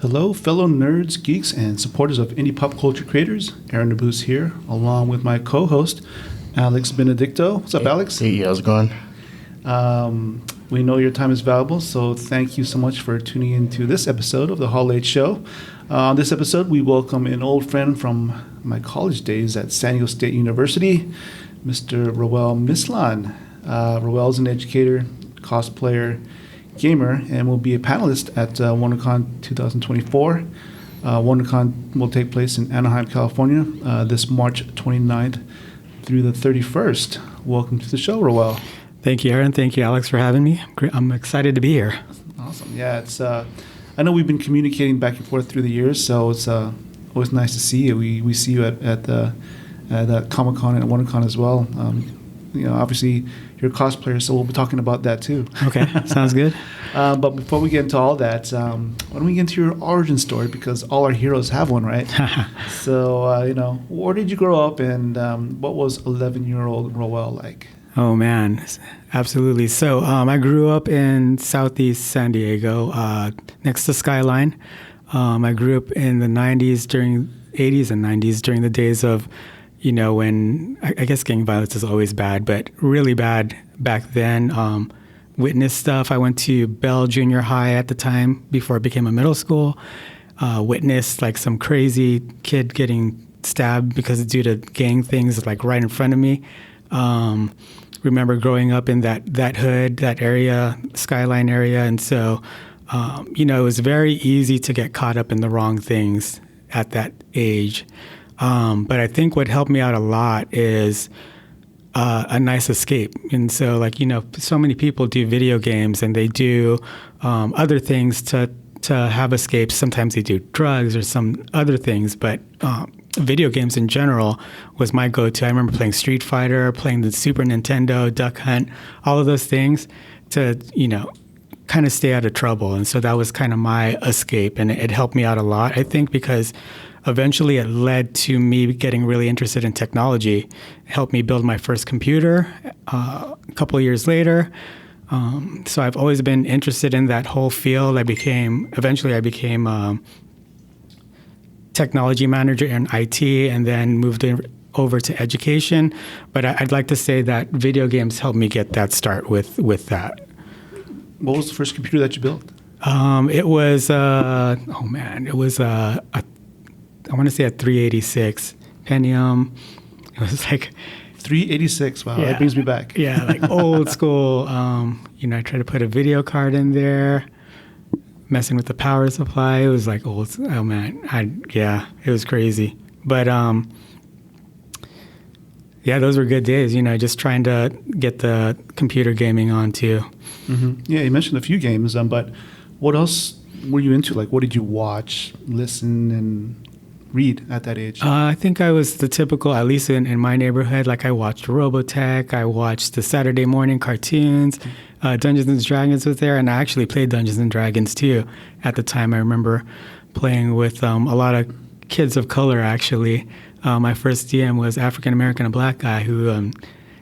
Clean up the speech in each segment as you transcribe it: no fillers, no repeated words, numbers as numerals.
Hello, fellow nerds, geeks, and supporters of indie pop culture creators. Aaron Nabus here, along with my co-host, Alex Benedicto. What's up, Alex? Hey, how's it going? We know your time is valuable, so thank you so much for tuning into this episode of the Hall 8 Show. On this episode, we welcome an old friend from my college days at San Diego State University, Mr. Roel Mislan. Roel is an educator, cosplayer, gamer, and will be a panelist at WonderCon 2024. WonderCon will take place in Anaheim, California, this March 29th through the 31st. Welcome to the show, Roel. Thank you, Aaron. Thank you, Alex, for having me. I'm excited to be here. Awesome. Yeah, it's. I know we've been communicating back and forth through the years, so it's always nice to see you. We see you at Comic-Con and at WonderCon as well. Obviously, you're a cosplayer, so we'll be talking about that too. Okay, sounds good. But before we get into all that, why don't we get into your origin story? Because all our heroes have one, right? So, where did you grow up, and what was 11-year-old Roel like? Oh, man, absolutely. So I grew up in Southeast San Diego, next to Skyline. I grew up in the 80s and 90s, during the days of, when I guess gang violence is always bad, but really bad back then. Witnessed stuff. I went to Bell Junior High at the time before it became a middle school. Witnessed like some crazy kid getting stabbed because due to gang things like right in front of me. Remember growing up in that hood, that area, Skyline area. And so, it was very easy to get caught up in the wrong things at that age. But I think what helped me out a lot is a nice escape. And so, so many people do video games and they do other things to have escapes. Sometimes they do drugs or some other things, but video games in general was my go-to. I remember playing Street Fighter, playing the Super Nintendo, Duck Hunt, all of those things to, kind of stay out of trouble. And so that was kind of my escape, and it helped me out a lot, I think, because eventually it led to me getting really interested in technology. It helped me build my first computer a couple of years later. So I've always been interested in that whole field. Eventually I became technology manager in IT and then moved over to education. But I'd like to say that video games helped me get that start with that. What was the first computer that you built? It was, I want to say a 386 Pentium. It was like 386. Wow, that brings me back. Yeah, like old school. I tried to put a video card in there, messing with the power supply. It was like old. Oh man, it was crazy. But those were good days. Just trying to get the computer gaming on too. Mm-hmm. Yeah, you mentioned a few games, but what else were you into? Like, what did you watch, listen, and read at that age? I think I was the typical, at least in my neighborhood, like I watched Robotech, I watched the Saturday morning cartoons, Dungeons and Dragons was there, and I actually played Dungeons and Dragons too. At the time, I remember playing with a lot of kids of color, actually. My first DM was African-American, a black guy who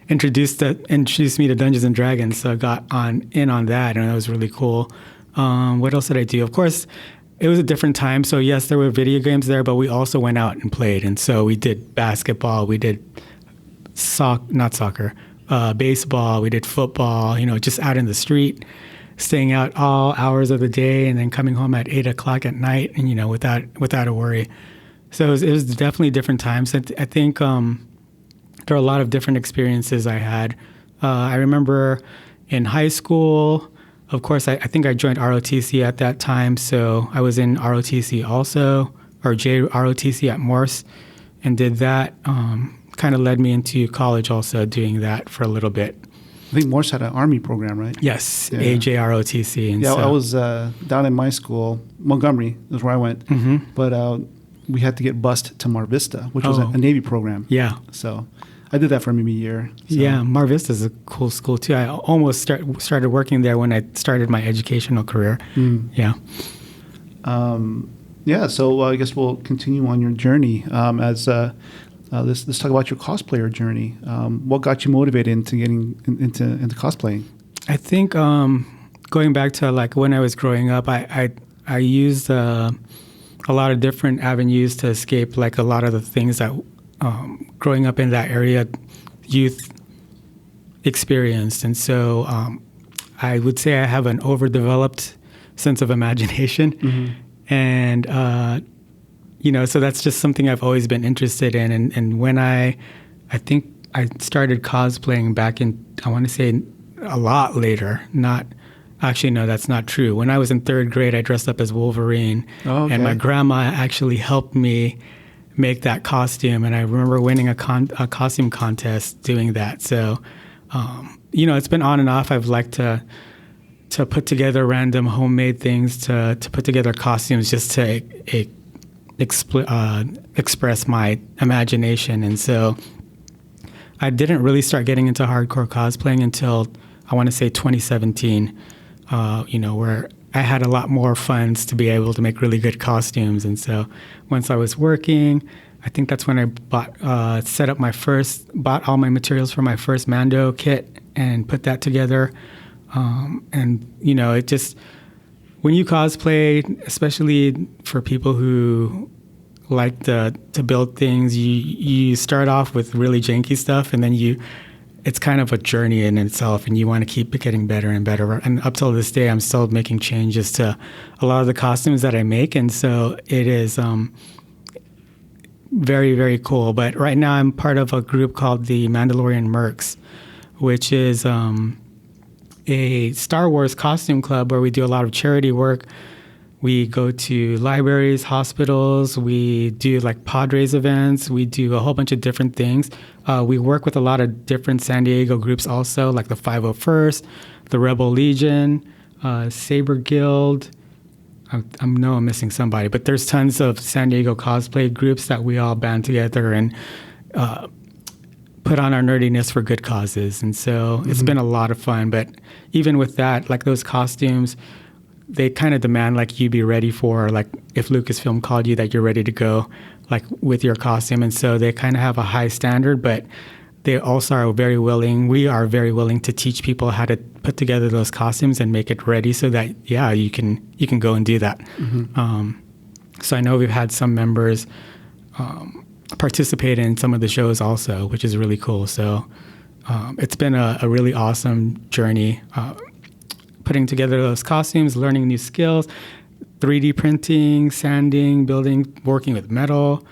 introduced me to Dungeons and Dragons, so I got in on that, and that was really cool. What else did I do? Of course, it was a different time, so yes, there were video games there, but we also went out and played, and so we did basketball, we did baseball, we did football, just out in the street, staying out all hours of the day, and then coming home at 8 o'clock at night, and without a worry. So it was definitely different times. I think there are a lot of different experiences I had. I remember in high school. Of course, I think I joined ROTC at that time, so I was in ROTC also, or JROTC at Morse, and did that. Kind of led me into college also, doing that for a little bit. I think Morse had an Army program, right? Yes, Yeah. AJROTC. And Yeah, so, I was down in my school, Montgomery is where I went. But we had to get bused to Mar Vista, which was a Navy program. Yeah. So I did that for maybe a year. So. Yeah, Mar Vista is a cool school too. I almost started working there when I started my educational career. Yeah. Yeah, so I guess we'll continue on your journey. Let's talk about your cosplayer journey. What got you motivated into getting into cosplaying? I think going back to like when I was growing up, I used a lot of different avenues to escape like a lot of the things that growing up in that area youth experienced. And so I would say I have an overdeveloped sense of imagination. And, so that's just something I've always been interested in. And when I think I started cosplaying back in, I want to say a lot later, actually, no, that's not true. When I was in third grade, I dressed up as Wolverine. Oh, okay. And my grandma actually helped me make that costume. And I remember winning a costume contest doing that. So, it's been on and off. I've liked to put together random homemade things, to put together costumes just to express my imagination. And so I didn't really start getting into hardcore cosplaying until, I want to say 2017, where I had a lot more funds to be able to make really good costumes. And so once I was working, I think that's when I bought all my materials for my first Mando kit and put that together. It just, when you cosplay, especially for people who like to build things, you start off with really janky stuff, and then it's kind of a journey in itself, and you want to keep getting better and better. And up till this day, I'm still making changes to a lot of the costumes that I make, and so it is very, very cool. But right now, I'm part of a group called the Mandalorian Mercs, which is a Star Wars costume club where we do a lot of charity work. We go to libraries, hospitals, we do like Padres events, we do a whole bunch of different things. We work with a lot of different San Diego groups also, like the 501st, the Rebel Legion, Saber Guild. I'm missing somebody, but there's tons of San Diego cosplay groups that we all band together and put on our nerdiness for good causes. And so it's been a lot of fun. But even with that, like those costumes, they kind of demand like you be ready for, like if Lucasfilm called you, that you're ready to go like with your costume. And so they kind of have a high standard, but they also are very willing. We are very willing to teach people how to put together those costumes and make it ready so that, you can go and do that. So I know we've had some members participate in some of the shows also, which is really cool. So it's been a really awesome journey, putting together those costumes, learning new skills, 3D printing, sanding, building, working with metal.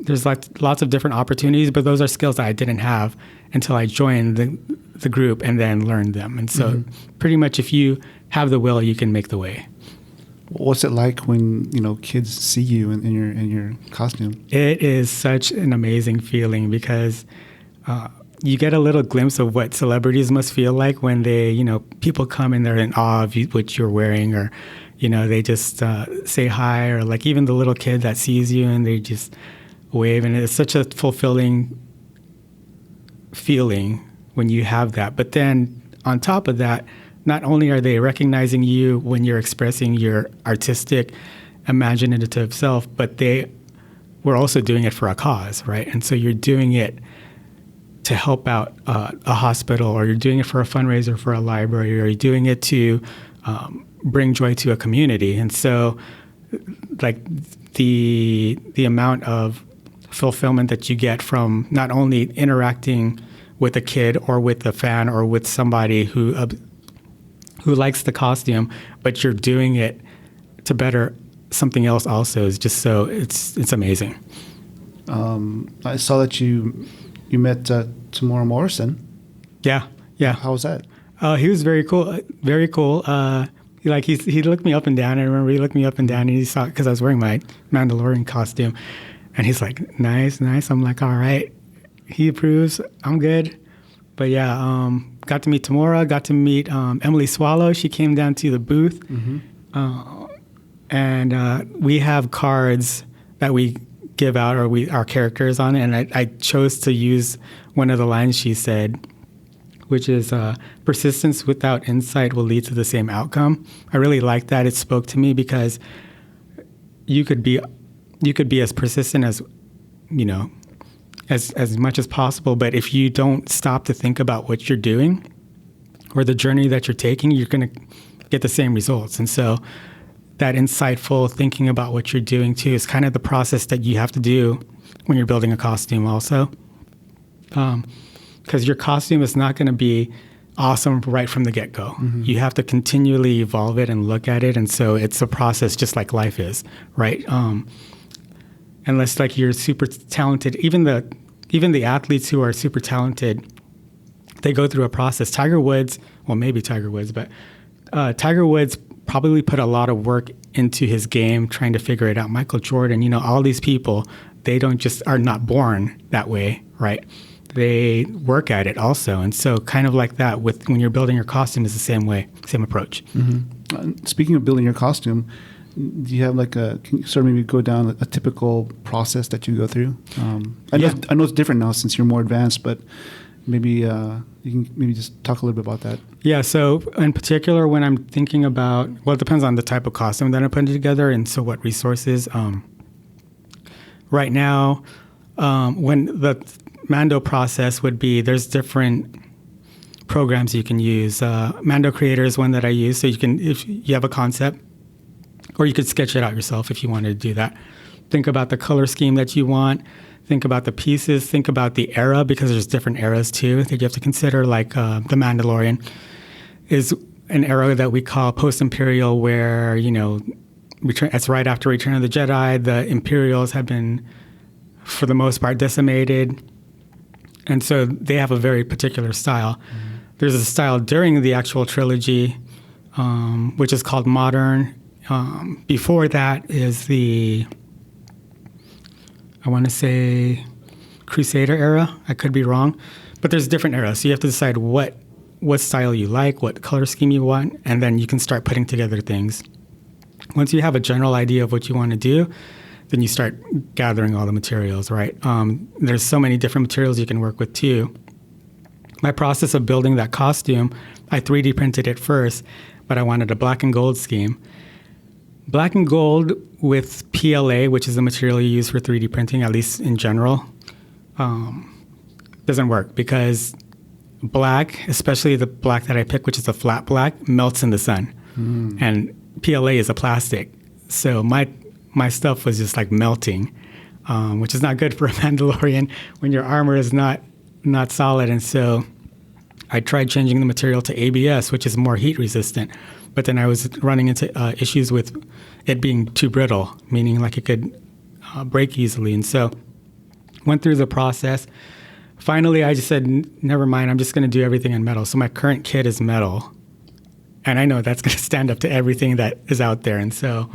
There's lots of different opportunities, but those are skills that I didn't have until I joined the group and then learned them. And so pretty much if you have the will, you can make the way. What's it like when kids see you in your costume? It is such an amazing feeling because you get a little glimpse of what celebrities must feel like when they, people come and they're in awe of what you're wearing, or they just say hi, or like even the little kid that sees you and they just wave, and it's such a fulfilling feeling when you have that. But then on top of that, not only are they recognizing you when you're expressing your artistic, imaginative self, but we're also doing it for a cause, right? And so you're doing it to help out a hospital, or you're doing it for a fundraiser for a library, or you're doing it to bring joy to a community. And so like the amount of fulfillment that you get from not only interacting with a kid or with a fan or with somebody who likes the costume, but you're doing it to better something else also, is just so it's amazing. I saw that you met Tamora Morrison. Yeah. How was that? He was very cool. Very cool. He looked me up and down. I remember he looked me up and down, and he saw, because I was wearing my Mandalorian costume, and he's like, nice. I'm like, all right. He approves. I'm good. But yeah, got to meet Tamora, got to meet Emily Swallow. She came down to the booth. And we have cards that we give out, or our characters on it. And I chose to use one of the lines she said, which is persistence without insight will lead to the same outcome. I really liked that. It spoke to me because you could be as persistent as, as much as possible. But if you don't stop to think about what you're doing or the journey that you're taking, you're going to get the same results. And so that insightful thinking about what you're doing too is kind of the process that you have to do when you're building a costume also. Because your costume is not going to be awesome right from the get-go. You have to continually evolve it and look at it. And so it's a process just like life is, right? Unless like you're super talented, even the athletes who are super talented, they go through a process. Maybe Tiger Woods, but Tiger Woods probably put a lot of work into his game trying to figure it out. Michael Jordan, all these people, they are not born that way, right? They work at it also. And so kind of like that when you're building your costume is the same way, same approach. Speaking of building your costume, do you have can you sort of maybe go down a typical process that you go through? I know it's different now since you're more advanced, but maybe you can maybe just talk a little bit about that. Yeah, so in particular, when I'm thinking about, it depends on the type of costume that I'm putting together and so what resources. Right now, when the Mando process would be, there's different programs you can use. Mando Creator is one that I use, so you can, if you have a concept, or you could sketch it out yourself if you wanted to do that. Think about the color scheme that you want. Think about the pieces. Think about the era, because there's different eras too that you have to consider. Like The Mandalorian is an era that we call post-Imperial, where it's right after Return of the Jedi. The Imperials have been, for the most part, decimated, and so they have a very particular style. There's a style during the actual trilogy, which is called modern. Before that is I want to say Crusader era. I could be wrong, but there's different eras. So you have to decide what style you like, what color scheme you want, and then you can start putting together things. Once you have a general idea of what you want to do, then you start gathering all the materials, right? There's so many different materials you can work with too. My process of building that costume, I 3D printed it first, but I wanted a black and gold scheme. Black and gold with PLA, which is the material you use for 3D printing, at least in general, doesn't work, because black, especially the black that I pick, which is a flat black, melts in the sun. And PLA is a plastic. So my stuff was just like melting, which is not good for a Mandalorian when your armor is not solid. And so I tried changing the material to ABS, which is more heat resistant. But then I was running into issues with it being too brittle, meaning like it could break easily. And so went through the process. Finally, I just said, never mind, I'm just going to do everything in metal. So my current kit is metal. And I know that's going to stand up to everything that is out there. And so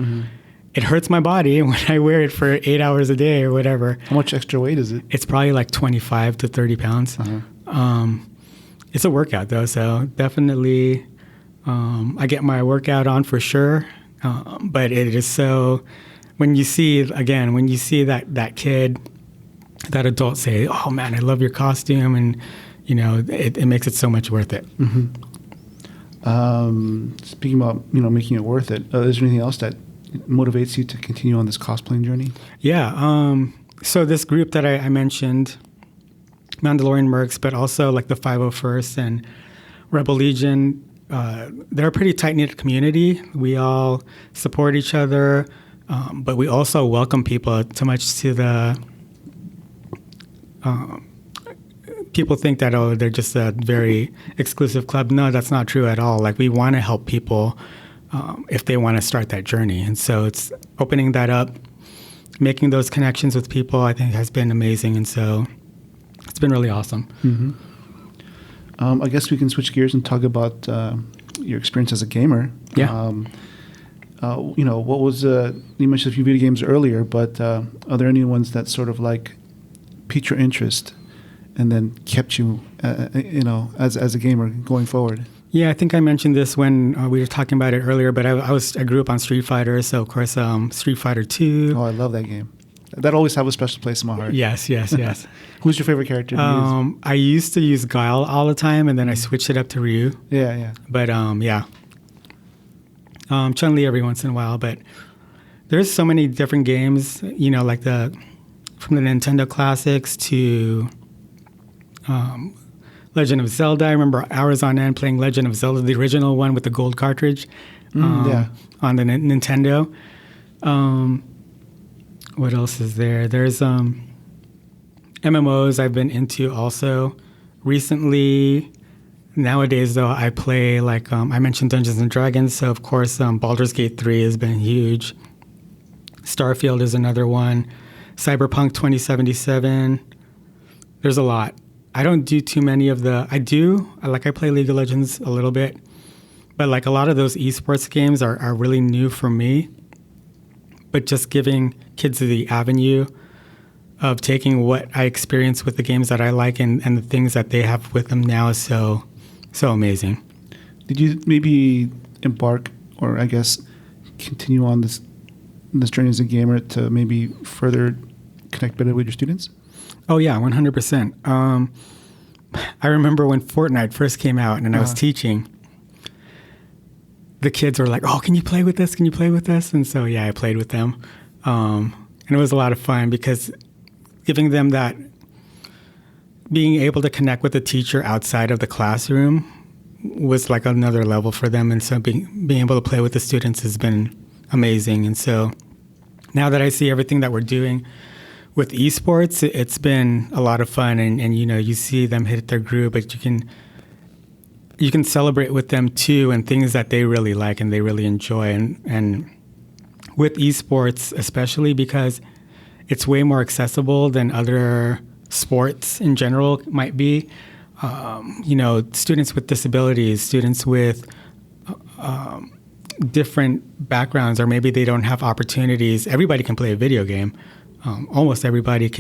it hurts my body when I wear it for 8 hours a day or whatever. How much extra weight is it? It's probably like 25 to 30 pounds. It's a workout, though, so definitely I get my workout on for sure. But it is so, when you see that kid, that adult say, oh, man, I love your costume, and, it makes it so much worth it. Speaking about, making it worth it, is there anything else that motivates you to continue on this cosplaying journey? Yeah. So this group that I mentioned, Mandalorian Mercs, but also like the 501st and Rebel Legion, they're a pretty tight-knit community. We all support each other, but we also welcome people too much to the... people think that, they're just a very exclusive club. No, that's not true at all. Like, we want to help people if they want to start that journey. And so it's opening that up, making those connections with people, I think has been amazing. And so it's been really awesome. I guess we can switch gears and talk about your experience as a gamer. Yeah. What was, you mentioned a few video games earlier, but are there any ones that sort of like piqued your interest and then kept you, as a gamer going forward? Yeah, I think I mentioned this when we were talking about it earlier, but I grew up on Street Fighter, so of course Street Fighter 2. Oh, I love that game. That always have a special place in my heart. Yes. Who's your favorite character to use? I used to use Guile all the time, and then I switched it up to Ryu. Yeah. But Chun-Li every once in a while. But there's so many different games, like from the Nintendo classics to Legend of Zelda. I remember hours on end playing Legend of Zelda, the original one with the gold cartridge on the Nintendo. What else is there? There's MMOs I've been into also. Recently, nowadays, though, I play, I mentioned Dungeons & Dragons, so of course Baldur's Gate 3 has been huge. Starfield is another one. Cyberpunk 2077. There's a lot. I don't do too many of I play League of Legends a little bit, but a lot of those esports games are really new for me. But just giving kids the avenue of taking what I experience with the games that I like and the things that they have with them now is so amazing. Did you maybe embark, or I guess continue on this journey as a gamer to maybe further connect better with your students? Oh yeah, 100%. I remember when Fortnite first came out and I was teaching, the kids were like, "Oh, can you play with us? Can you play with us?" And so I played with them, and it was a lot of fun because giving them that, being able to connect with the teacher outside of the classroom was like another level for them. And so being able to play with the students has been amazing. And so now that I see everything that we're doing with esports, it's been a lot of fun. And you see them hit their groove, but you can celebrate with them too, and things that they really like and they really enjoy. And with esports, especially because it's way more accessible than other sports in general might be. Students with disabilities, students with different backgrounds, or maybe they don't have opportunities. Everybody can play a video game. Almost everybody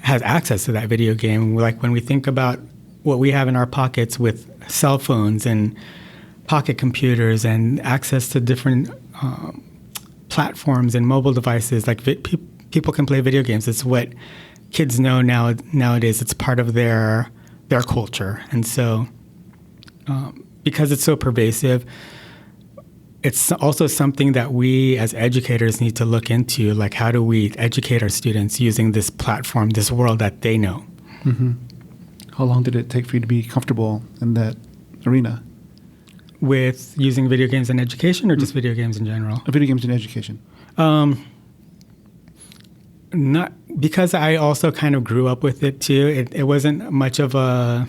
has access to that video game. Like when we think about what we have in our pockets with cell phones and pocket computers and access to different platforms and mobile devices, people can play video games. It's what kids know nowadays. It's part of their culture. And so because it's so pervasive, it's also something that we as educators need to look into, like how do we educate our students using this platform, this world that they know. Mm-hmm. How long did it take for you to be comfortable in that arena? With using video games in education or just video games in general? Video games in education. Not because I also kind of grew up with it too. It wasn't much of a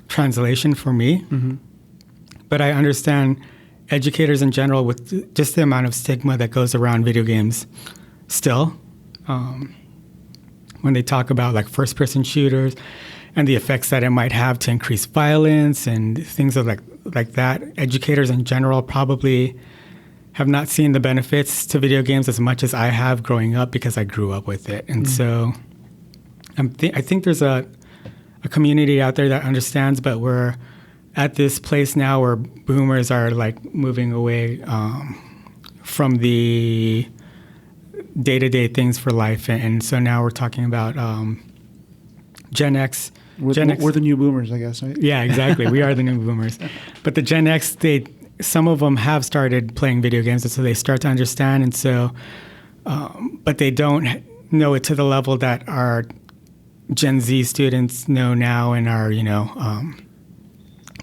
translation for me, but I understand educators in general with just the amount of stigma that goes around video games still. When they talk about like first-person shooters and the effects that it might have to increase violence and things like that, educators in general probably have not seen the benefits to video games as much as I have growing up because I grew up with it. And so I think there's a community out there that understands, but we're at this place now where boomers are like moving away from the day-to-day things for life. And so now we're talking about Gen X. We're the new boomers, I guess, right? Yeah, exactly. We are the new boomers. But the Gen X, some of them have started playing video games, and so they start to understand. And so, but they don't know it to the level that our Gen Z students know now and our,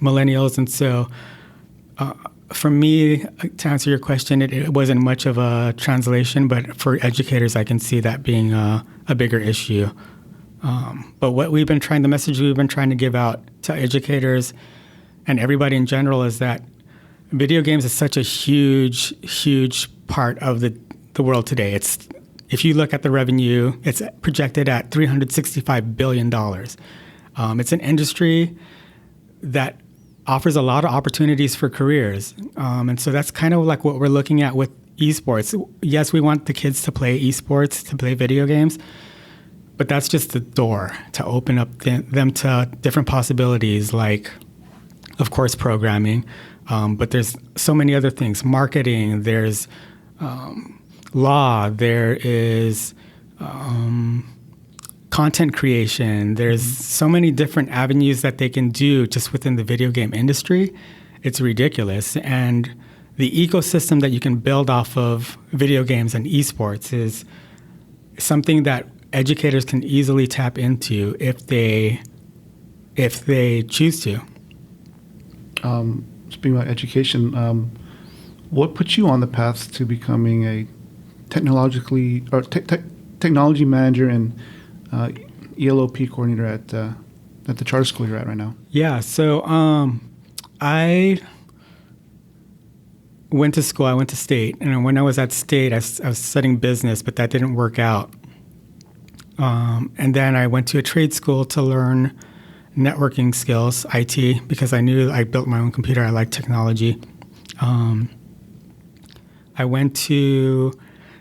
millennials. And so for me, to answer your question, it wasn't much of a translation, but for educators, I can see that being a bigger issue. But the message we've been trying to give out to educators and everybody in general is that video games is such a huge, huge part of the world today. If you look at the revenue, it's projected at $365 billion. It's an industry that offers a lot of opportunities for careers. And so that's kind of like what we're looking at with esports. Yes, we want the kids to play esports, to play video games, But that's just the door to open up them to different possibilities, like, of course, programming. But there's so many other things. Marketing, there's law, there is content creation. There's so many different avenues that they can do just within the video game industry. It's ridiculous. And the ecosystem that you can build off of video games and esports is something that educators can easily tap into if they choose to. Speaking about education, what put you on the path to becoming a technology manager and ELOP coordinator at the charter school you're at right now? Yeah, so I went to school. I went to state, and when I was at state, I was studying business, but that didn't work out. And then I went to a trade school to learn networking skills, IT, because I knew I built my own computer. I like technology. I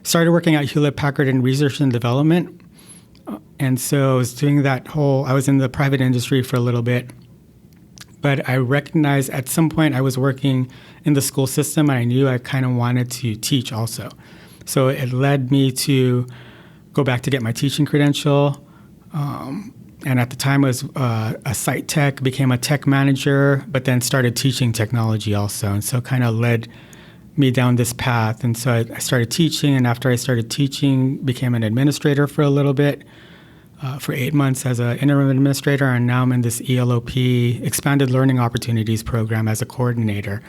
started working at Hewlett-Packard in research and development. And so I was doing that I was in the private industry for a little bit. But I recognized at some point I was working in the school system, and I knew I kind of wanted to teach also. So it led me to go back to get my teaching credential. And at the time I was a site tech, became a tech manager, but then started teaching technology also. And so kind of led me down this path. And so I started teaching, and after I started teaching, became an administrator for a little bit, for 8 months as an interim administrator, and now I'm in this ELOP, Expanded Learning Opportunities program, as a coordinator,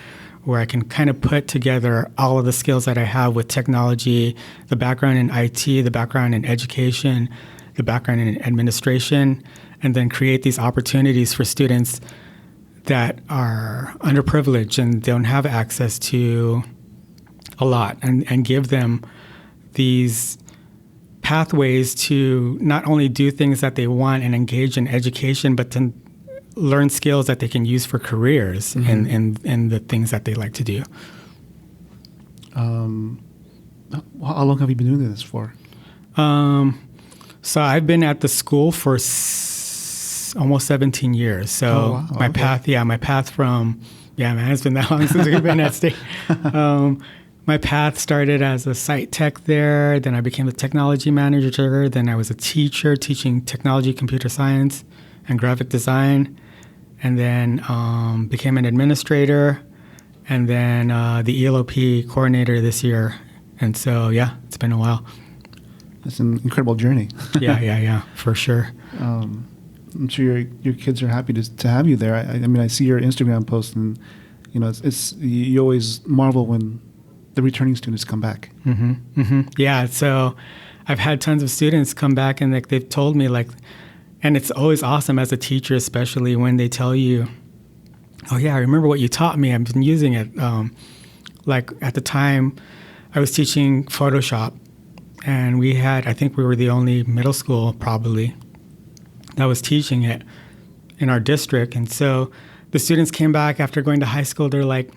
where I can kind of put together all of the skills that I have with technology, the background in IT, the background in education, the background in administration, and then create these opportunities for students that are underprivileged and don't have access to a lot, and give them these pathways to not only do things that they want and engage in education, but to learn skills that they can use for careers in the things that they like to do. How long have you been doing this for? So I've been at the school for almost 17 years. So my path from, man, it's been that long since we've been at state. My path started as a site tech there. Then I became a technology manager. Then I was a teacher teaching technology, computer science, and graphic design. And then became an administrator. And then the ELOP coordinator this year. And so, it's been a while. It's an incredible journey. Yeah, for sure. I'm sure your kids are happy to have you there. I mean, I see your Instagram post, and it's you always marvel when the returning students come back. Yeah, so I've had tons of students come back, and they've told me and it's always awesome as a teacher, especially when they tell you, "Oh yeah, I remember what you taught me. I've been using it." At the time, I was teaching Photoshop. And I think we were the only middle school probably that was teaching it in our district. And so the students came back after going to high school. They're like,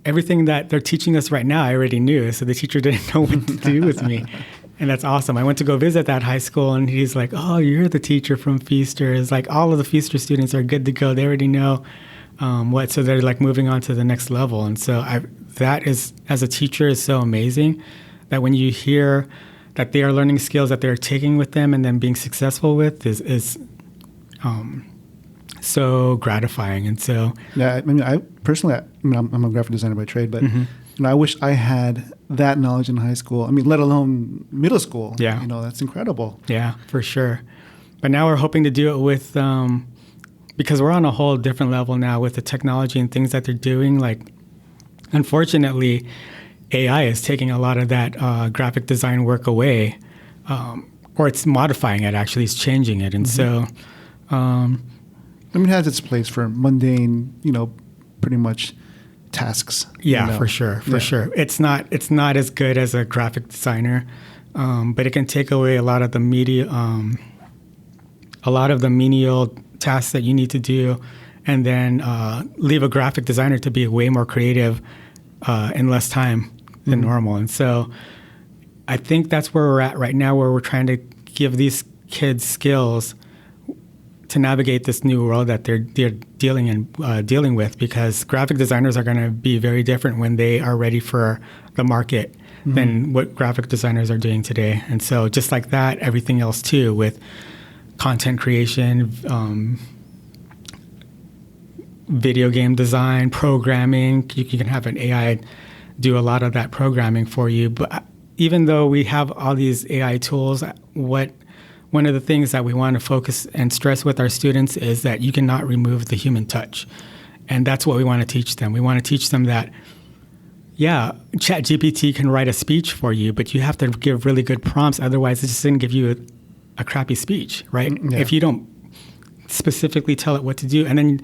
everything that they're teaching us right now, I already knew. So the teacher didn't know what to do with me. And that's awesome. I went to go visit that high school, and he's like, "Oh, you're the teacher from Feaster." It's like all of the Feaster students are good to go. They already know so they're moving on to the next level. And so that is, as a teacher, is so amazing. That when you hear that they are learning skills that they're taking with them and then being successful with is so gratifying. And so, I mean, I'm a graphic designer by trade, but I wish I had that knowledge in high school. I mean, let alone middle school. Yeah, that's incredible. Yeah, for sure. But now we're hoping to do it with because we're on a whole different level now with the technology and things that they're doing. Unfortunately, AI is taking a lot of that graphic design work away, or it's modifying it, actually. It's changing it. And so... it has its place for mundane, pretty much tasks. Yeah, for sure. It's not as good as a graphic designer, but it can take away a lot of the menial tasks that you need to do, and then leave a graphic designer to be way more creative in less time than normal. And so I think that's where we're at right now, where we're trying to give these kids skills to navigate this new world that they're dealing with, because graphic designers are going to be very different when they are ready for the market than what graphic designers are doing today. And so just like that, everything else too, with content creation, video game design, programming, you can have an AI do a lot of that programming for you. But even though we have all these AI tools, one of the things that we want to focus and stress with our students is that you cannot remove the human touch. And that's what we want to teach them. We want to teach them that, yeah, ChatGPT can write a speech for you, but you have to give really good prompts. Otherwise, it's just going to give you a crappy speech, right? Yeah. If you don't specifically tell it what to do. And then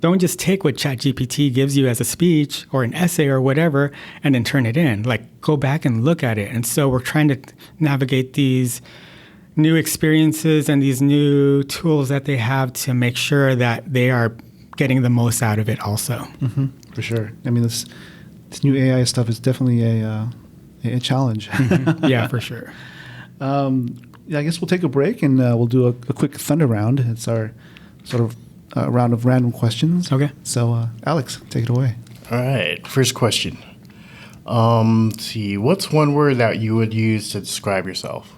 don't just take what ChatGPT gives you as a speech or an essay or whatever and then turn it in. Like, go back and look at it. And so we're trying to navigate these new experiences and these new tools that they have to make sure that they are getting the most out of it also. Mm-hmm. For sure. I mean, this new AI stuff is definitely a challenge. Yeah, for sure. Yeah, I guess we'll take a break and we'll do a quick thunder round. It's our sort of round of random questions. Okay. So, Alex, take it away. All right. First question. Let's see. What's one word that you would use to describe yourself?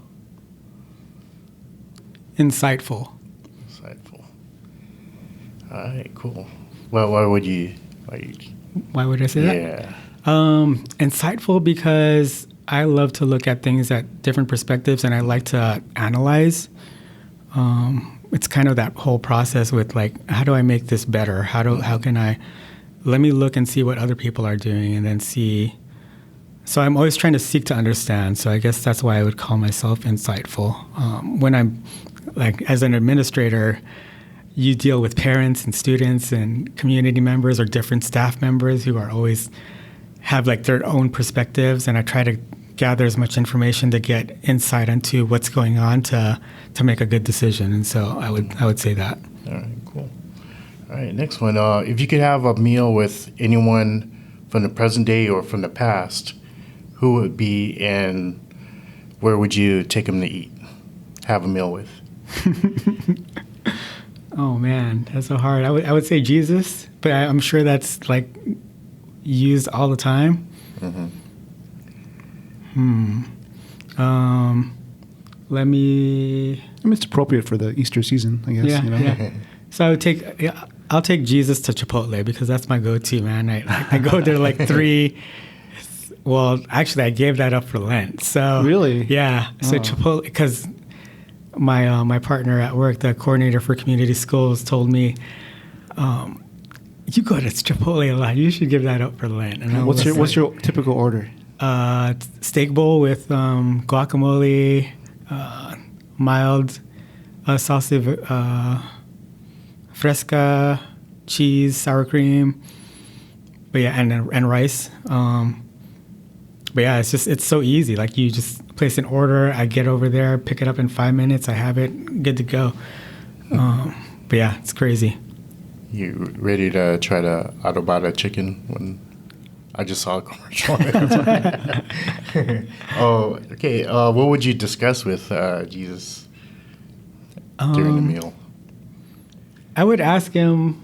Insightful. Insightful. All right. Cool. Well, why would you? Why would I say that? Yeah. Insightful because I love to look at things at different perspectives and I like to analyze. It's kind of that whole process with like, how do I make this better? How can I, let me look and see what other people are doing and then see. So I'm always trying to seek to understand. So I guess that's why I would call myself insightful. When I'm like, as an administrator, you deal with parents and students and community members or different staff members who are always have like their own perspectives. And I try to gather as much information to get insight into what's going on to make a good decision. And so I would say that. All right, cool. All right, next one. If you could have a meal with anyone from the present day or from the past, who would it be and where would you take them to eat, have a meal with? Oh, man, that's so hard. I would say Jesus, but I'm sure that's like used all the time. Mm-hmm. Let me. I mean, it's appropriate for the Easter season, I guess. Yeah, you know? yeah. So I'll take Jesus to Chipotle because that's my go-to, man. I go there like 3. Well, actually, I gave that up for Lent. So really, yeah. So Chipotle, because my partner at work, the coordinator for community schools, told me, "You go to Chipotle a lot. You should give that up for Lent." And what's your typical order? Steak bowl with guacamole, mild salsa fresca, cheese, sour cream, but yeah, and rice. But yeah, it's so easy. Like you just place an order, I get over there, pick it up in 5 minutes, I have it, good to go. But yeah, it's crazy. You ready to try to Autobot a chicken when I just saw a commercial? Oh, okay. What would you discuss with Jesus during the meal? I would ask him,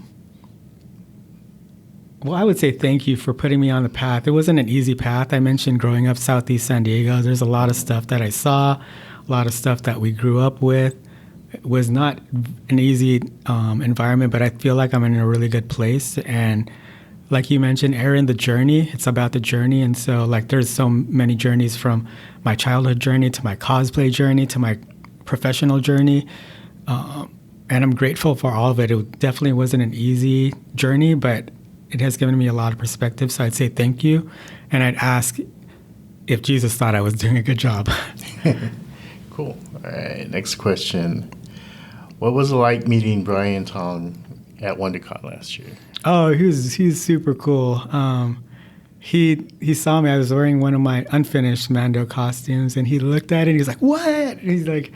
well, I would say thank you for putting me on the path. It wasn't an easy path. I mentioned growing up Southeast San Diego. There's a lot of stuff that I saw, a lot of stuff that we grew up with. It was not an easy environment, but I feel like I'm in a really good place. And like you mentioned, Aaron, the journey, it's about the journey. And so like there's so many journeys from my childhood journey to my cosplay journey to my professional journey. And I'm grateful for all of it. It definitely wasn't an easy journey, but it has given me a lot of perspective. So I'd say thank you. And I'd ask if Jesus thought I was doing a good job. Cool. All right. Next question. What was it like meeting Brian Tong at WonderCon last year? Oh, he's super cool. He saw me. I was wearing one of my unfinished Mando costumes, and he looked at it, and he's like, "What?" And he's like,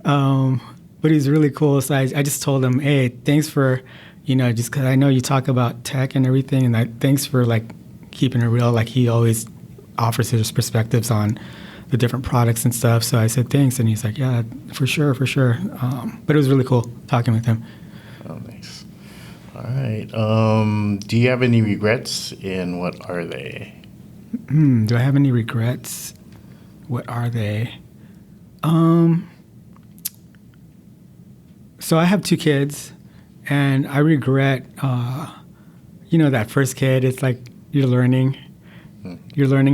but he's really cool. So I just told him, "Hey, thanks for, just because I know you talk about tech and everything, and thanks for like keeping it real." Like he always offers his perspectives on the different products and stuff. So I said thanks, and he's like, yeah, for sure. But it was really cool talking with him. Oh, nice. All right. Do you have any regrets, and what are they? Do I have any regrets? What are they? So I have 2 kids, and I regret, that first kid. It's like you're learning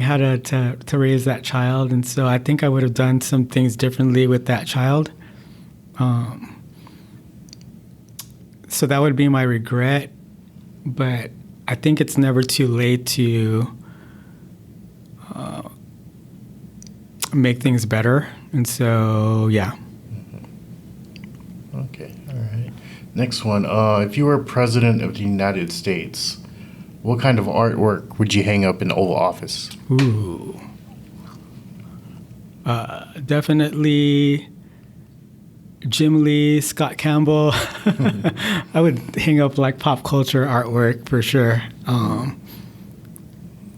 how to raise that child, and so I think I would have done some things differently with that child. So that would be my regret, but I think it's never too late to make things better, and so yeah. Okay, all right. Next one. If you were president of the United States, what kind of artwork would you hang up in the Oval Office? Ooh. Definitely Jim Lee, Scott Campbell. I would hang up like pop culture artwork for sure.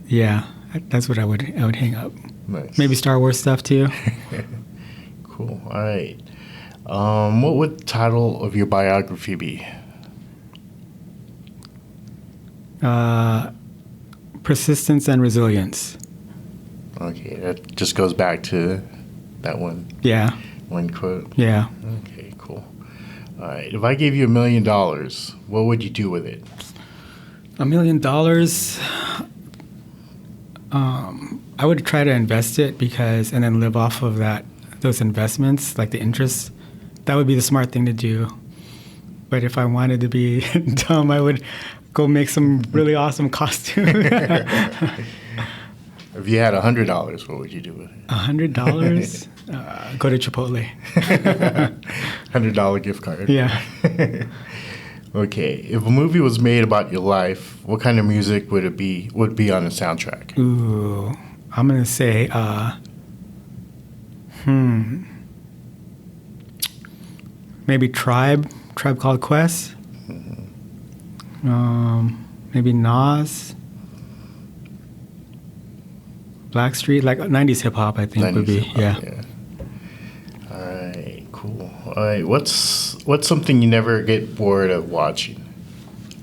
Yeah, that's what I would hang up. Nice. Maybe Star Wars stuff too. Cool. All right. What would the title of your biography be? Persistence and resilience. Okay, that just goes back to that one. Yeah. One quote. Yeah. Okay, cool. All right. If I gave you $1 million, what would you do with it? $1 million. I would try to invest it and then live off of those investments, like the interest. That would be the smart thing to do. But if I wanted to be dumb, I would go make some really awesome costumes. If you had $100, what would you do with it? $100? Go to Chipotle. $100 gift card. Yeah. Okay. If a movie was made about your life, what kind of music would be on the soundtrack? Ooh, I'm gonna say, maybe Tribe Called Quest. Maybe Nas. Blackstreet, like 90s hip hop, I think would be. Yeah. All right, cool. All right, what's something you never get bored of watching?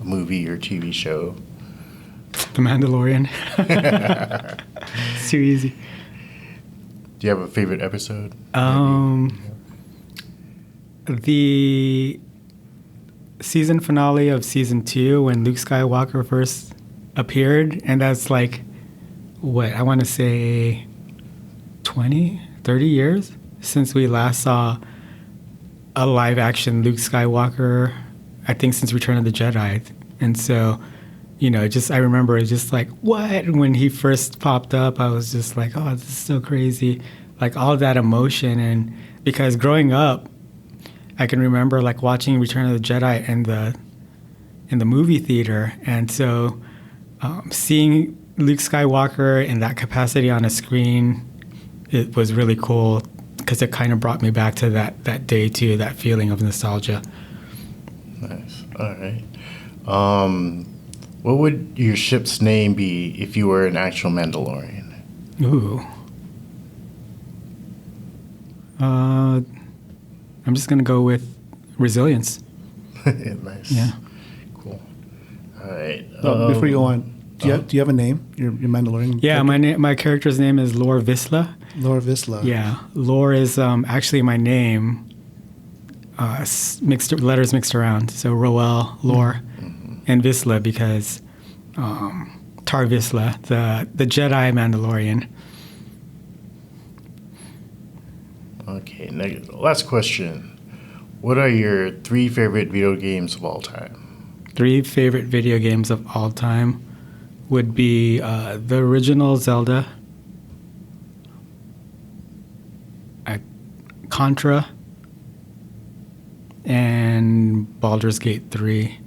A movie or TV show? The Mandalorian. It's too easy. Do you have a favorite episode? The season finale of season 2 when Luke Skywalker first appeared, and that's like, what, I want to say 20, 30 years since we last saw a live action Luke Skywalker, I think since Return of the Jedi. And so, I remember just like, what? When he first popped up, I was just like, oh, this is so crazy. Like all that emotion. And because growing up, I can remember like watching Return of the Jedi in the movie theater. And so seeing Luke Skywalker in that capacity on a screen, it was really cool because it kind of brought me back to that day too, that feeling of nostalgia. Nice. All right. What would your ship's name be if you were an actual Mandalorian? Ooh. I'm just going to go with resilience. Nice. Yeah. Cool. All right. Before you go on, do you have a name? Your Mandalorian? Yeah, my character's name is Lore Visla. Lore Visla. Yeah, Lore is actually my name. Letters mixed around. So Roel, Lore, and Visla because Tar Visla, the Jedi Mandalorian. Okay, last question. What are your 3 favorite video games of all time? 3 favorite video games of all time would be the original Zelda, Contra, and Baldur's Gate 3.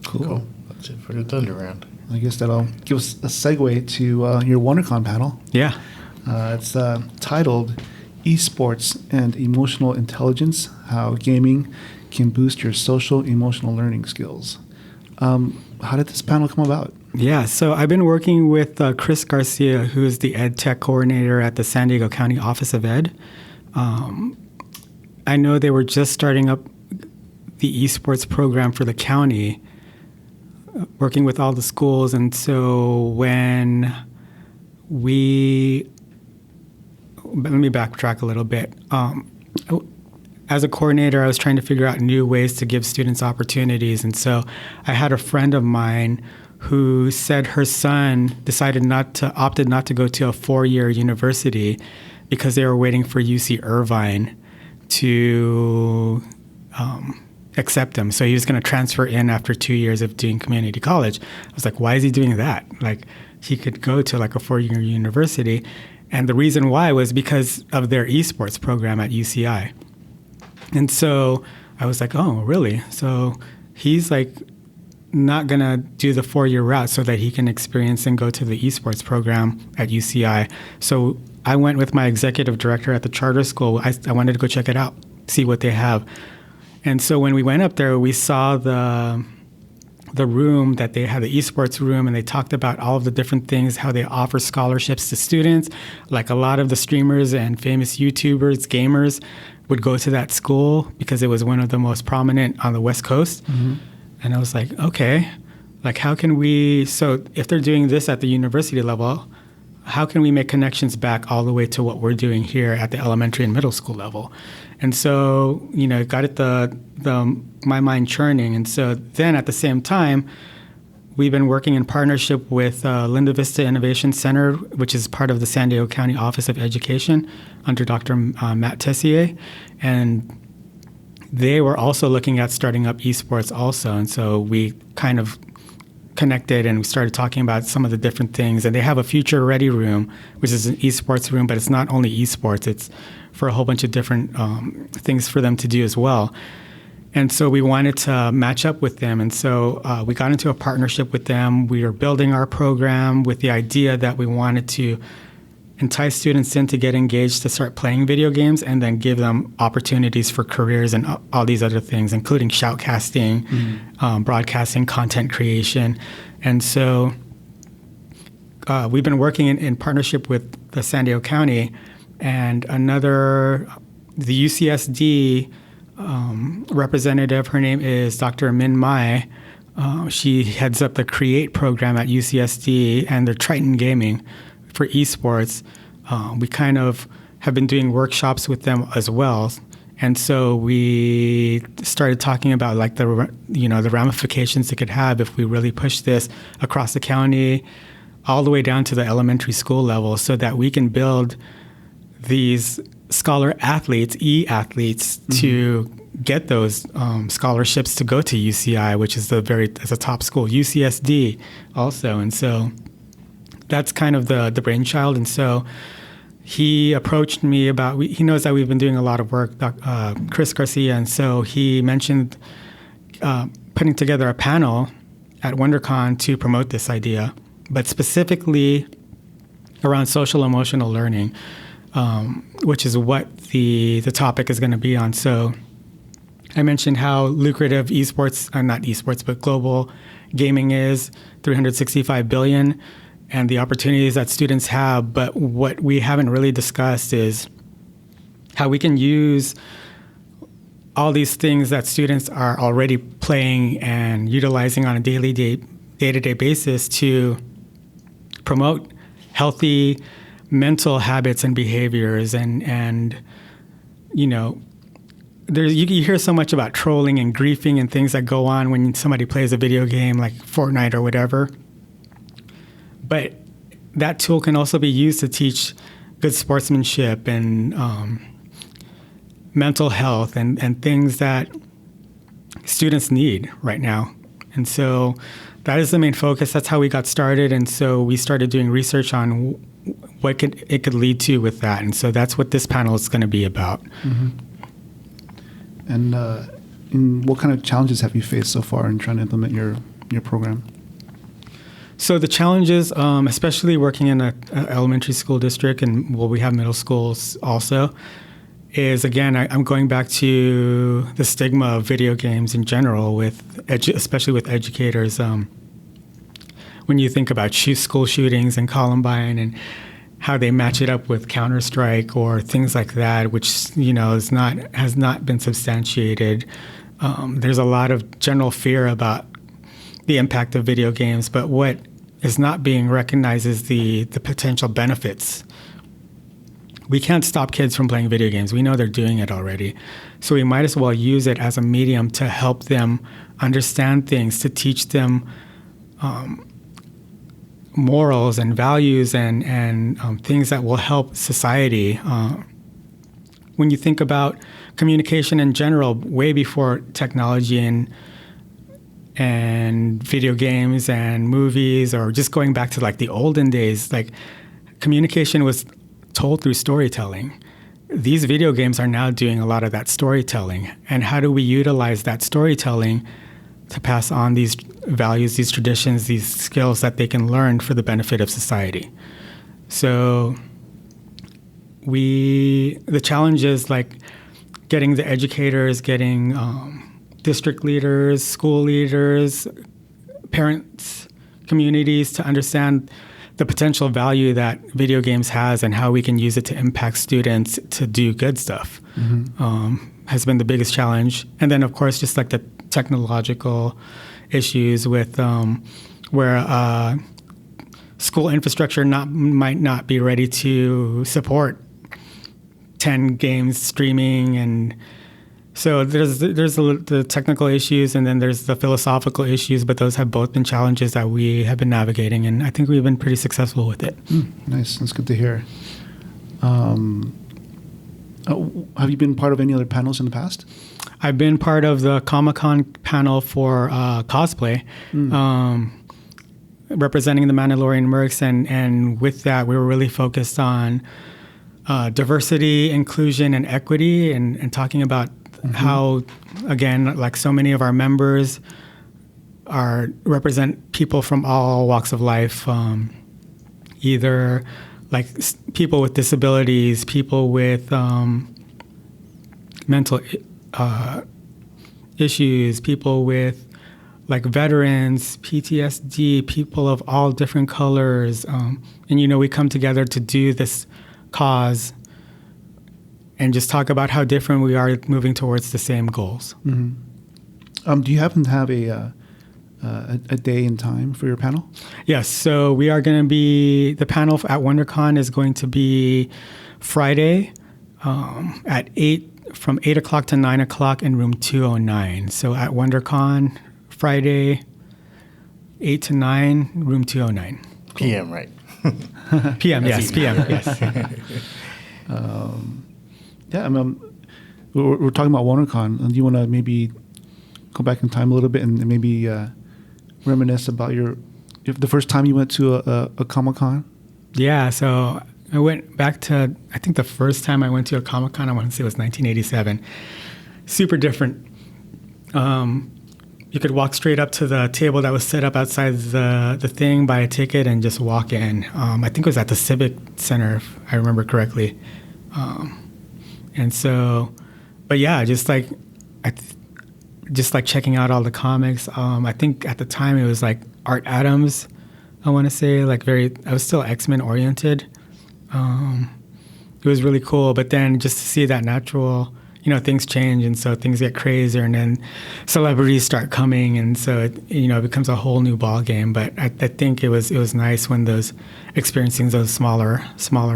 Cool. That's it for the Thunder Round. I guess that'll give us a segue to your WonderCon panel. Yeah. It's titled ESports and Emotional Intelligence, How Gaming Can Boost Your Social Emotional Learning Skills. How did this panel come about? Yeah, so I've been working with Chris Garcia, who is the Ed Tech coordinator at the San Diego County Office of Ed. I know they were just starting up the esports program for the county, working with all the schools. And so when let me backtrack a little bit. As a coordinator, I was trying to figure out new ways to give students opportunities. And so I had a friend of mine who said her son opted not to go to a 4-year university because they were waiting for UC Irvine to accept him. So he was going to transfer in after 2 years of doing community college. I was like, why is he doing that? Like, he could go to like a 4-year university. And the reason why was because of their esports program at UCI. And so I was like, oh, really? So he's like not going to do the 4-year route so that he can experience and go to the esports program at UCI. So I went with my executive director at the charter school. I wanted to go check it out, see what they have. And so when we went up there, we saw the room that they had, the esports room, and they talked about all of the different things, how they offer scholarships to students. Like a lot of the streamers and famous YouTubers, gamers would go to that school because it was one of the most prominent on the West Coast. Mm-hmm. And I was like, okay, like how can we, so if they're doing this at the university level, how can we make connections back all the way to what we're doing here at the elementary and middle school level? And so, it got my mind churning. And so then at the same time, we've been working in partnership with Linda Vista Innovation Center, which is part of the San Diego County Office of Education under Dr. Matt Tessier. And they were also looking at starting up esports also. And so we kind of connected and we started talking about some of the different things. And they have a Future Ready room, which is an esports room, but it's not only esports, it's for a whole bunch of different things for them to do as well. And so we wanted to match up with them. And so we got into a partnership with them. We were building our program with the idea that we wanted to entice students in to get engaged, to start playing video games, and then give them opportunities for careers and all these other things, including shoutcasting, broadcasting, content creation. And so we've been working in partnership with the San Diego County and the UCSD representative. Her name is Dr. Min Mai. She heads up the CREATE program at UCSD and the Triton Gaming for esports. We kind of have been doing workshops with them as well. And so we started talking about like the ramifications it could have if we really push this across the county all the way down to the elementary school level so that we can build these scholar athletes, e-athletes, to get those scholarships to go to UCI, which is it's a top school, UCSD also. And so that's kind of the brainchild. And so he approached me he knows that we've been doing a lot of work, Chris Garcia. And so he mentioned putting together a panel at WonderCon to promote this idea, but specifically around social emotional learning, which is what the topic is going to be on. So I mentioned how lucrative not esports, but global gaming is, $365 billion, and the opportunities that students have. But what we haven't really discussed is how we can use all these things that students are already playing and utilizing on a day-to-day basis to promote healthy mental habits and behaviors. And you hear so much about trolling and griefing and things that go on when somebody plays a video game like Fortnite or whatever. But that tool can also be used to teach good sportsmanship and mental health and things that students need right now. And so that is the main focus. That's how we got started. And so we started doing research on what it could lead to with that. And so that's what this panel is going to be about. Mm-hmm. And what kind of challenges have you faced so far in trying to implement your program? So the challenges, especially working in an elementary school district, and we have middle schools also, is, again, I'm going back to the stigma of video games in general, especially with educators. when you think about school shootings and Columbine and how they match it up with Counter-Strike or things like that, which has not been substantiated. There's a lot of general fear about the impact of video games, but what is not being recognized is the potential benefits. We can't stop kids from playing video games. We know they're doing it already. So we might as well use it as a medium to help them understand things, to teach them morals and values and things that will help society. When you think about communication in general, way before technology and video games and movies, or just going back to like the olden days, like communication was told through storytelling. These video games are now doing a lot of that storytelling. And how do we utilize that storytelling to pass on these values, these traditions, these skills that they can learn for the benefit of society? So the challenge is like getting the educators, getting district leaders, school leaders, parents, communities to understand the potential value that video games has and how we can use it to impact students to do good stuff has been the biggest challenge. And then, of course, just like the technological issues with where school infrastructure might not be ready to support 10 games streaming. And so there's the technical issues, and then there's the philosophical issues, but those have both been challenges that we have been navigating, and I think we've been pretty successful with it. Nice. That's good to hear. Have you been part of any other panels in the past? I've been part of the Comic-Con panel for cosplay, representing the Mandalorian Mercs, and with that, we were really focused on diversity, inclusion, and equity, and talking about how, again, like so many of our members represent people from all walks of life, either like people with disabilities, people with mental issues, people with like veterans, PTSD, people of all different colors. And, we come together to do this cause and just talk about how different we are moving towards the same goals. Do you happen to have a day and time for your panel? Yes. So we are going to be, the panel at WonderCon is going to be Friday at 8, from 8 o'clock to 9 o'clock in room 209. So at WonderCon, Friday, 8 to 9, room 209. PM, right? PM, yes. PM, yes. Yeah, we're talking about WonderCon. Do you want to maybe go back in time a little bit and maybe reminisce about the first time you went to a Comic-Con? Yeah, so I went back to, I think the first time I went to a Comic-Con, I want to say it was 1987. Super different. You could walk straight up to the table that was set up outside the thing, buy a ticket, and just walk in. I think it was at the Civic Center, if I remember correctly. And so, but yeah, just like checking out all the comics. I think at the time it was like Art Adams, I want to say, I was still X-Men oriented. It was really cool, but then just to see that natural, things change, and so things get crazier, and then celebrities start coming, and so it becomes a whole new ball game. But I think it was nice when experiencing those smaller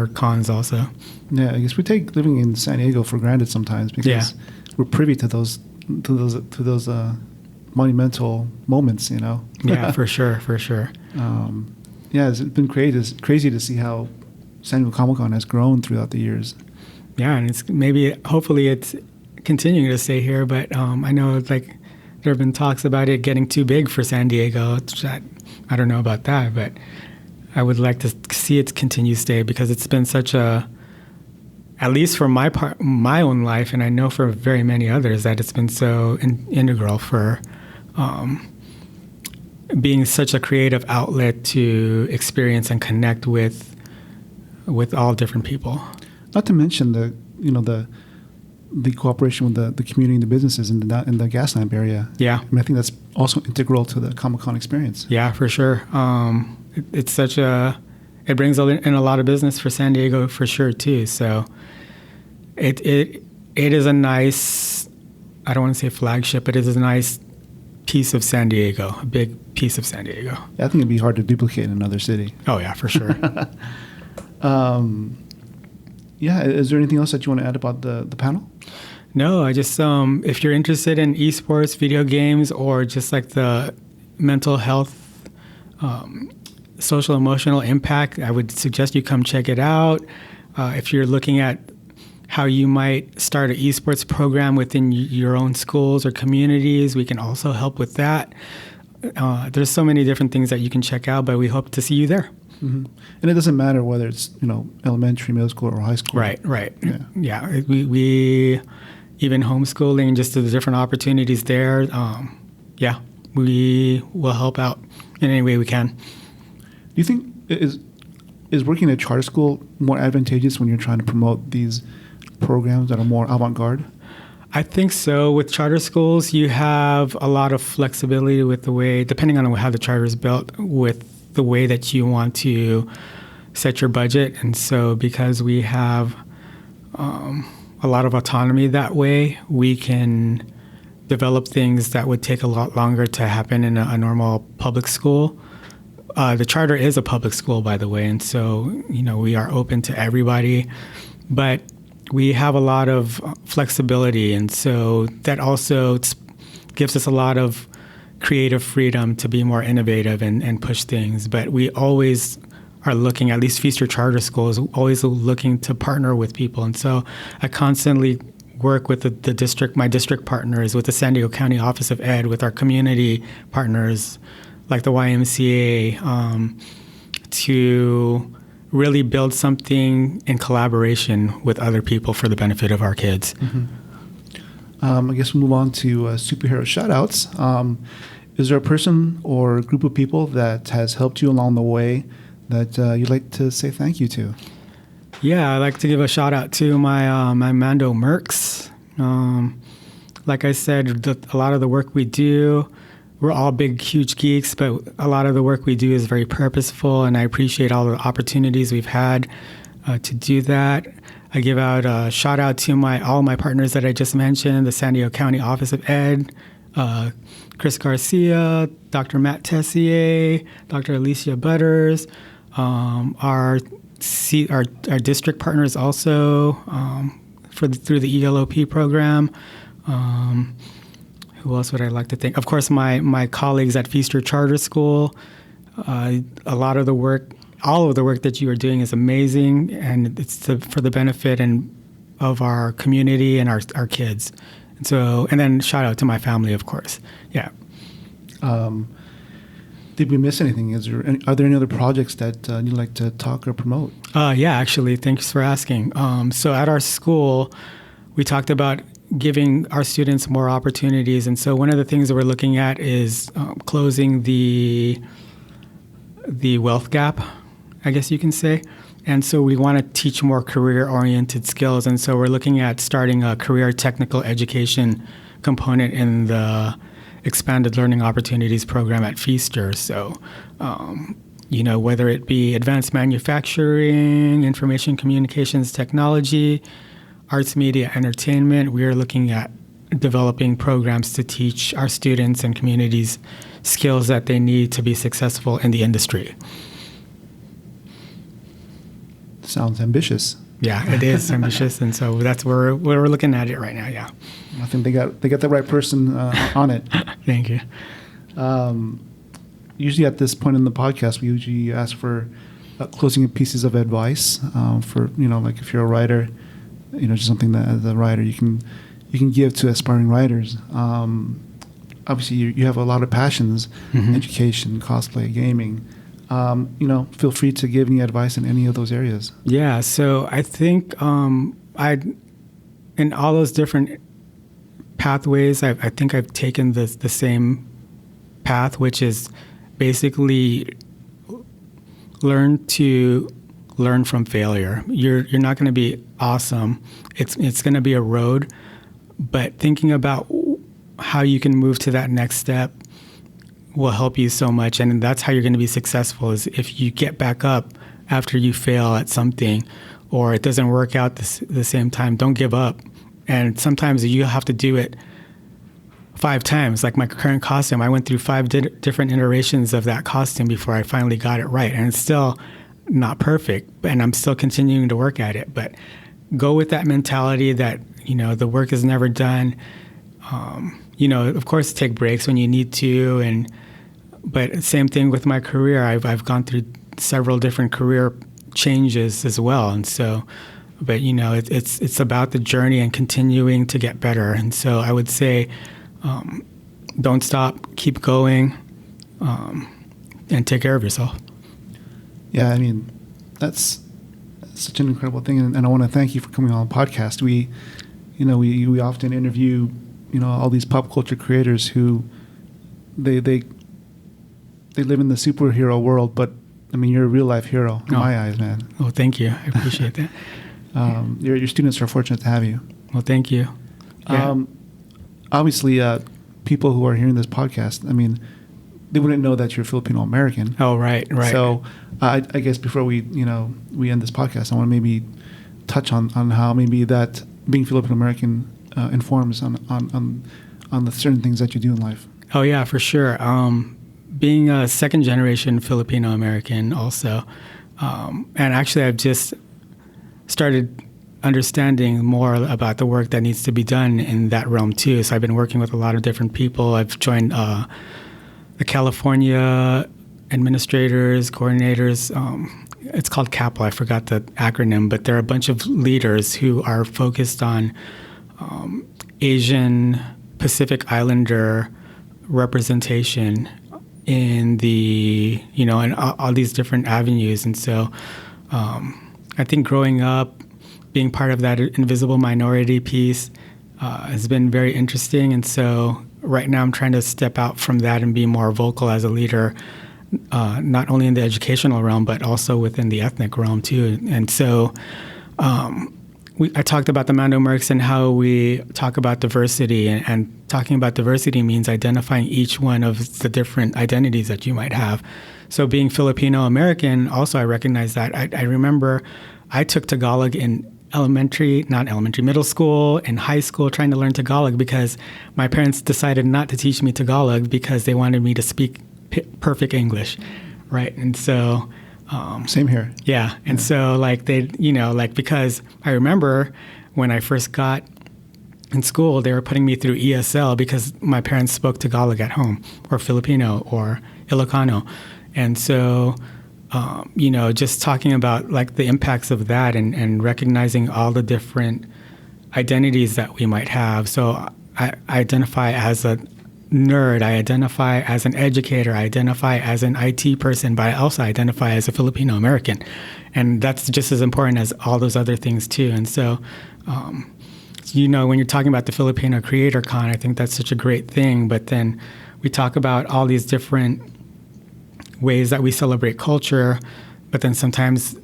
cons also. Yeah, I guess we take living in San Diego for granted sometimes because we're privy to those monumental moments. Yeah, for sure. It's been crazy to see how San Diego Comic-Con has grown throughout the years. Yeah, and hopefully it's continuing to stay here, but I know there have been talks about it getting too big for San Diego. I don't know about that, but I would like to see it continue to stay because it's been such at least for my own life, and I know for very many others, that it's been so integral for being such a creative outlet to experience and connect with all different people. Not to mention the the cooperation with the community and the businesses in the Gaslamp area. Yeah. I think that's also integral to the Comic-Con experience. Yeah, for sure. It's such it brings in a lot of business for San Diego for sure too. So it is a nice, I don't want to say flagship, but it is a nice piece of San Diego, a big piece of San Diego. I think it'd be hard to duplicate in another city. Oh yeah, for sure. Yeah, is there anything else that you want to add about the panel? No, I just, if you're interested in esports, video games, or just like the mental health, social emotional impact, I would suggest you come check it out. If you're looking at how you might start an esports program within your own schools or communities, we can also help with that. There's so many different things that you can check out, but we hope to see you there. Mm-hmm. And it doesn't matter whether it's elementary, middle school, or high school. Right. Yeah. We even homeschooling, just the different opportunities there. We will help out in any way we can. Do you think is working at a charter school more advantageous when you're trying to promote these programs that are more avant-garde? I think so. With charter schools, you have a lot of flexibility with the way, depending on how the charter is built, with the way that you want to set your budget. And so because we have a lot of autonomy that way, we can develop things that would take a lot longer to happen in a normal public school. The charter is a public school, by the way, and so we are open to everybody, but we have a lot of flexibility, and so that also gives us a lot of creative freedom to be more innovative and push things. But we always are looking, at least Feaster Charter School is always looking to partner with people, and so I constantly work with the district, my district partners, with the San Diego County Office of Ed, with our community partners like the YMCA, to really build something in collaboration with other people for the benefit of our kids. Mm-hmm. I guess we'll move on to superhero shout-outs. Is there a person or group of people that has helped you along the way that you'd like to say thank you to? Yeah, I'd like to give a shout-out to my Mando Mercs. Like I said, a lot of the work we do, we're all big, huge geeks, but a lot of the work we do is very purposeful, and I appreciate all the opportunities we've had to do that. I give out a shout out to all my partners that I just mentioned, the San Diego County Office of Ed, Chris Garcia, Dr. Matt Tessier, Dr. Alicia Butters, our district partners also through the ELOP program. Who else would I like to thank? Of course, my colleagues at Feaster Charter School. A lot of the work, all of the work that you are doing is amazing, and it's for the benefit of our community and our kids. And then shout out to my family, of course. Yeah. Did we miss anything? Are there any other projects that you'd like to talk or promote? Yeah, actually, thanks for asking. So at our school, we talked about giving our students more opportunities. And so one of the things that we're looking at is closing the wealth gap, I guess you can say. And so we want to teach more career-oriented skills. And so we're looking at starting a career technical education component in the expanded learning opportunities program at Feaster. So, whether it be advanced manufacturing, information communications technology, arts, media, entertainment, we are looking at developing programs to teach our students and communities skills that they need to be successful in the industry. Sounds ambitious. Yeah, it is ambitious, and so that's where we're looking at it right now. Yeah, I think they got the right person on it. Thank you. Usually at this point in the podcast, we usually ask for closing pieces of advice for like if you're a writer. Just something that as a writer you can give to aspiring writers. Obviously, you have a lot of passions: mm-hmm. education, cosplay, gaming. Feel free to give any advice in any of those areas. Yeah. So I think in all those different pathways, I think I've taken the same path, which is basically learn to learn from failure. You're not going to be awesome. It's going to be a road, but thinking about how you can move to that next step will help you so much. And that's how you're going to be successful, is if you get back up after you fail at something or it doesn't work out the same time. Don't give up. And sometimes you have to do it 5 times. Like my current costume, I went through 5 different iterations of that costume before I finally got it right. And it's still not perfect, and I'm still continuing to work at it. But go with that mentality that, the work is never done. Of course, take breaks when you need to. But same thing with my career. I've gone through several different career changes as well. And so, but it's about the journey and continuing to get better. And so I would say, don't stop, keep going, and take care of yourself. Yeah, I mean, that's such an incredible thing, and I want to thank you for coming on the podcast. We often interview, all these pop culture creators who they live in the superhero world, but I mean, you're a real life hero in my eyes, man. Oh, thank you. I appreciate that. Your students are fortunate to have you. Well, thank you. Yeah. Obviously, people who are hearing this podcast, I mean, they wouldn't know that you're Filipino American. Oh, right. So, I guess before we end this podcast, I want to maybe touch on how maybe that being Filipino American informs on the certain things that you do in life. Oh yeah, for sure. Being a second generation Filipino American also, and actually I've just started understanding more about the work that needs to be done in that realm too. So I've been working with a lot of different people. I've joined the California administrators, coordinators. It's called CAPL. I forgot the acronym, but there are a bunch of leaders who are focused on Asian Pacific Islander representation in the, in all these different avenues. And so I think growing up, being part of that invisible minority piece has been very interesting. And so right now I'm trying to step out from that and be more vocal as a leader, not only in the educational realm, but also within the ethnic realm too. And so I talked about the Mando Mercs and how we talk about diversity, and talking about diversity means identifying each one of the different identities that you might have. So being Filipino American, also I recognize that. I remember I took Tagalog in middle school and high school, trying to learn Tagalog because my parents decided not to teach me Tagalog because they wanted me to speak perfect English, right? And so same here. Yeah. And so because I remember when I first got in school, they were putting me through ESL because my parents spoke Tagalog at home, or Filipino or Ilocano. And so, just talking about like the impacts of that and recognizing all the different identities that we might have. So I identify as a nerd, I identify as an educator, I identify as an IT person, but I also identify as a Filipino American. And that's just as important as all those other things too. And so, when you're talking about the Filipino Creator Con, I think that's such a great thing. But then we talk about all these different ways that we celebrate culture, but then sometimes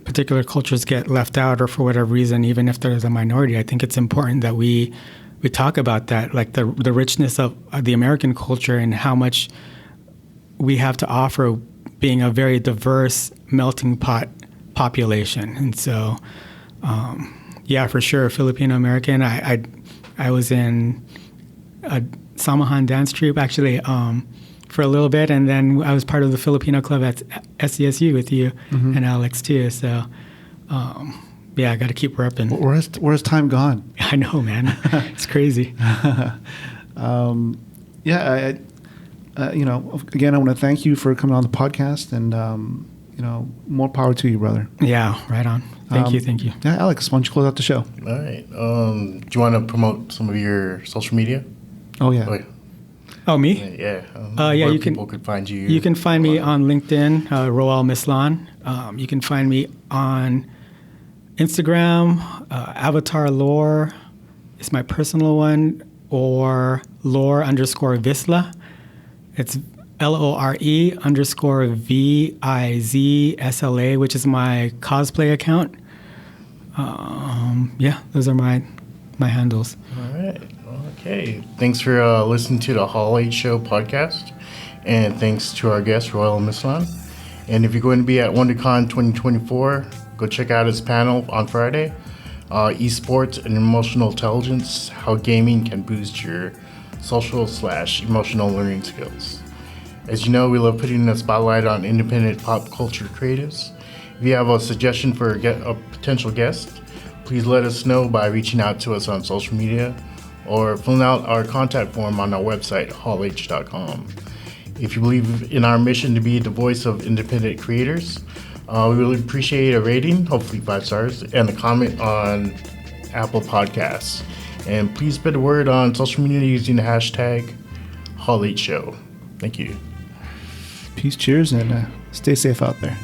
particular cultures get left out, or for whatever reason, even if there's a minority. I think it's important that we talk about that, like the richness of the American culture and how much we have to offer, being a very diverse melting pot population. And so, for sure, Filipino American. I was in a Samahan dance troupe actually for a little bit, and then I was part of the Filipino club at SCSU with you and Alex too. So. I got to keep repping. Where's time gone? I know, man. It's crazy. Again, I want to thank you for coming on the podcast, and more power to you, brother. Yeah, right on. Thank you. Yeah, Alex, why don't you close out the show? All right. Do you want to promote some of your social media? Oh, me? Yeah. You can. People could find you. You can find me on LinkedIn, Roel Mislan. You can find me on Instagram, Avatar Lore is my personal one, or Lore_Visla. It's LORE_VIZSLA, which is my cosplay account. Those are my handles. All right. Okay. Thanks for listening to the Hall H Show podcast. And thanks to our guest, Roel Mislan. And if you're going to be at WonderCon 2024, go check out his panel on Friday, ESports and Emotional Intelligence, How Gaming Can Boost Your Social/Emotional Learning Skills. As you know, we love putting the spotlight on independent pop culture creatives. If you have a suggestion for a potential guest, please let us know by reaching out to us on social media or filling out our contact form on our website, hallh.com. If you believe in our mission to be the voice of independent creators, we really appreciate a rating, hopefully 5 stars, and a comment on Apple Podcasts. And please spread the word on social media using the hashtag HallHShow. Thank you. Peace, cheers, and stay safe out there.